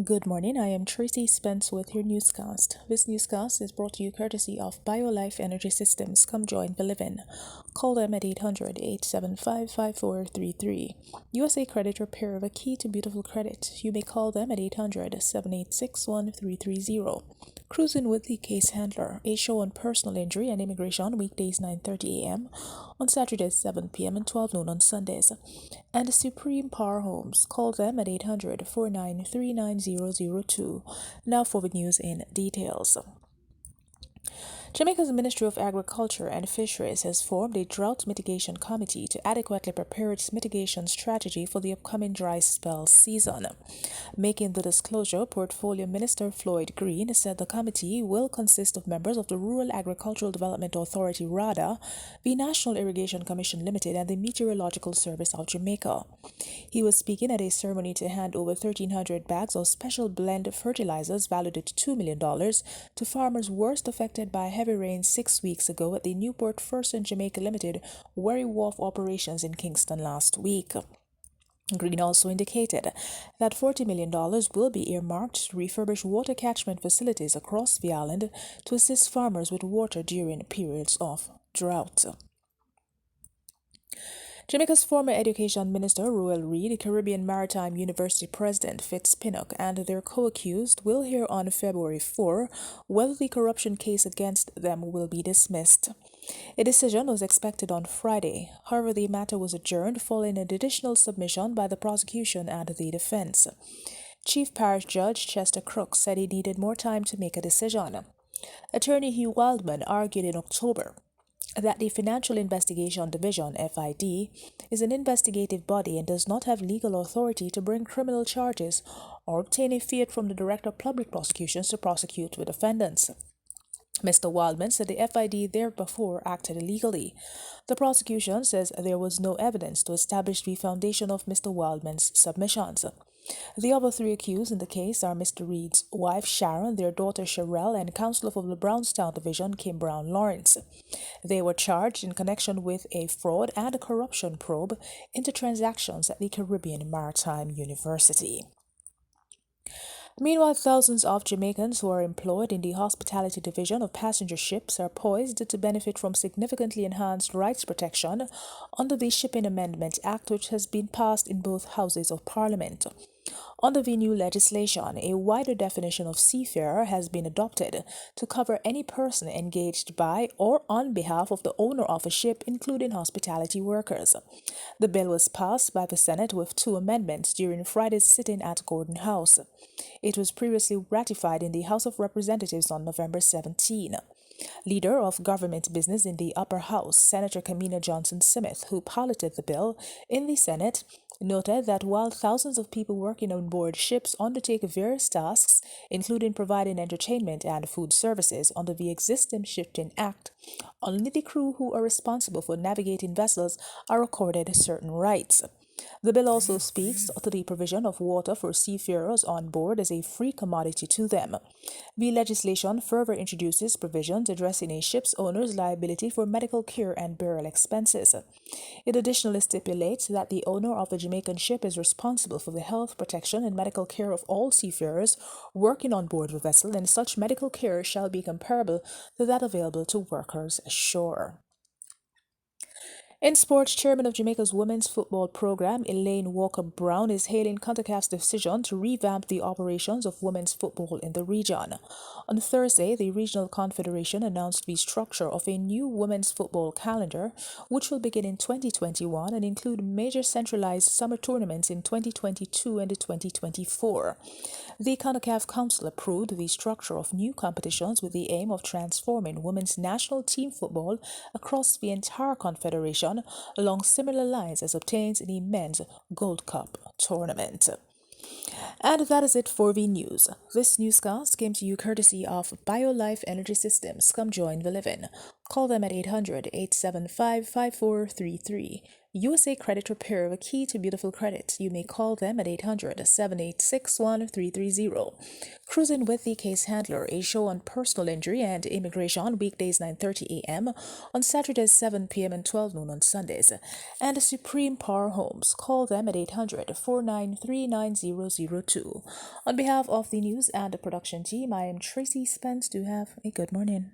Good morning, I am Tracy Spence with your newscast. This newscast is brought to you courtesy of BioLife Energy Systems. Come join the living. Call them at 800-875-5433. USA Credit Repair, the key to beautiful credit. You may call them at 800-786-1330. Cruising with the Case Handler, a show on personal injury and immigration, weekdays 9:30 a.m., on Saturdays 7 p.m. and 12 noon on Sundays. And Supreme Power Homes, call them at 800-493-9002. Now for the news in details. Jamaica's Ministry of Agriculture and Fisheries has formed a drought mitigation committee to adequately prepare its mitigation strategy for the upcoming dry spell season. Making the disclosure, Portfolio Minister Floyd Green said the committee will consist of members of the Rural Agricultural Development Authority (RADA), the National Irrigation Commission Limited, and the Meteorological Service of Jamaica. He was speaking at a ceremony to hand over 1,300 bags of special blend fertilizers valued at $2 million to farmers worst affected by heavy rain 6 weeks ago at the Newport First and Jamaica Limited Wherry Wharf operations in Kingston last week. Green also indicated that $40 million will be earmarked to refurbish water catchment facilities across the island to assist farmers with water during periods of drought. Jamaica's former Education Minister, Ruel Reid, Caribbean Maritime University President Fitz Pinnock, and their co-accused will hear on February 4 whether the corruption case against them will be dismissed. A decision was expected on Friday. However, the matter was adjourned following an additional submission by the prosecution and the defense. Chief Parish Judge Chester Crooks said he needed more time to make a decision. Attorney Hugh Wildman argued in October that the Financial Investigation Division, FID, is an investigative body and does not have legal authority to bring criminal charges or obtain a fiat from the Director of Public Prosecutions to prosecute the defendants. Mr. Wildman said the FID theretofore acted illegally. The prosecution says there was no evidence to establish the foundation of Mr. Wildman's submissions. The other three accused in the case are Mr. Reed's wife Sharon, their daughter Sherelle, and Councillor of the Brownstown Division Kim Brown Lawrence. They were charged in connection with a fraud and a corruption probe into transactions at the Caribbean Maritime University. Meanwhile, thousands of Jamaicans who are employed in the hospitality division of passenger ships are poised to benefit from significantly enhanced rights protection under the Shipping Amendment Act, which has been passed in both houses of Parliament. Under the new legislation, a wider definition of seafarer has been adopted to cover any person engaged by or on behalf of the owner of a ship, including hospitality workers. The bill was passed by the Senate with 2 amendments during Friday's sitting at Gordon House. It was previously ratified in the House of Representatives on November 17. Leader of Government Business in the Upper House, Senator Kamina Johnson-Smith, who piloted the bill in the Senate, noted that while thousands of people working on board ships undertake various tasks, including providing entertainment and food services under the existing Shipping Act, only the crew who are responsible for navigating vessels are accorded certain rights. The bill also speaks to the provision of water for seafarers on board as a free commodity to them. The legislation further introduces provisions addressing a ship's owner's liability for medical care and burial expenses. It additionally stipulates that the owner of a Jamaican ship is responsible for the health, protection, and medical care of all seafarers working on board the vessel, and such medical care shall be comparable to that available to workers ashore. In sports, Chairman of Jamaica's women's football program, Elaine Walker-Brown, is hailing CONCACAF's decision to revamp the operations of women's football in the region. On Thursday, the Regional Confederation announced the structure of a new women's football calendar, which will begin in 2021 and include major centralized summer tournaments in 2022 and 2024. The CONCACAF Council approved the structure of new competitions with the aim of transforming women's national team football across the entire confederation along similar lines as obtained in the Men's Gold Cup tournament. And that is it for the news. This newscast came to you courtesy of BioLife Energy Systems. Come join the living. Call them at 800-875-5433. USA Credit Repair, the key to beautiful credit. You may call them at 800-786-1330. Cruising with the Case Handler, a show on personal injury and immigration, weekdays 9:30 a.m., on Saturdays 7 p.m. and 12 noon on Sundays. And Supreme Power Homes. Call them at 800-493-9002. On behalf of the news and the production team, I am Tracy Spence. Do have a good morning.